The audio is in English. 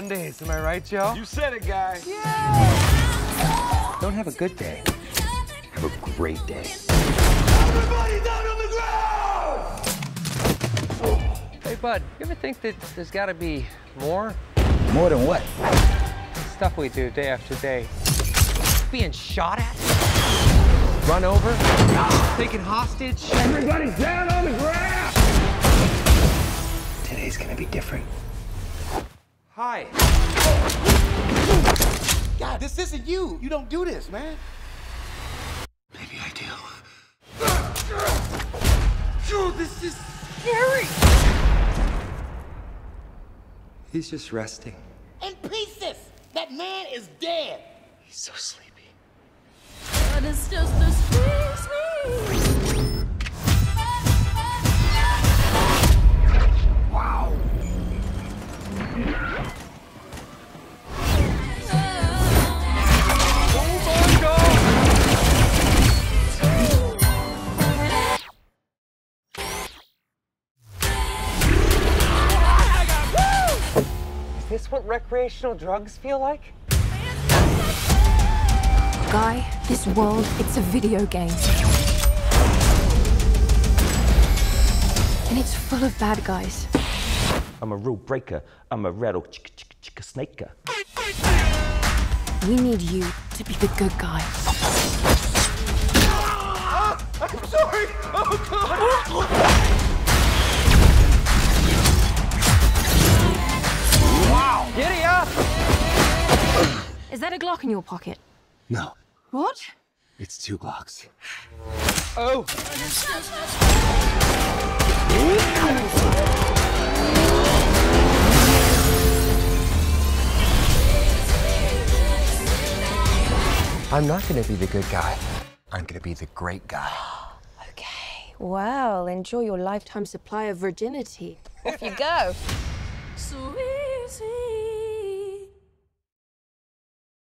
Mondays, am I right, Joe? You said it, guy. Yeah! Don't have a good day. Have a great day. Everybody down on the ground! Hey, bud, you ever think that there's got to be more? More than what? The stuff we do day after day. Being shot at? Run over? Taken hostage? Everybody's down on the ground! Today's gonna be different. Hi. God, this isn't you. You don't do this, man. Maybe I do. Dude, this is scary. He's just resting. In pieces. That man is dead. He's so sleepy. But it's just a squeeze me. Wow. Is this what recreational drugs feel like? Guy, this world, it's a video game. And it's full of bad guys. I'm a rule breaker. I'm a rattle chicka chicka chicka snaker. We need you to be the good guy. I'm sorry! Oh, God! Wow! Giddy up! Is that a Glock in your pocket? No, What? it's 2 Glocks. Oh! I'm not gonna be the good guy. I'm gonna be the great guy. Okay. Well, enjoy your lifetime supply of virginity. Off you go. Sweet.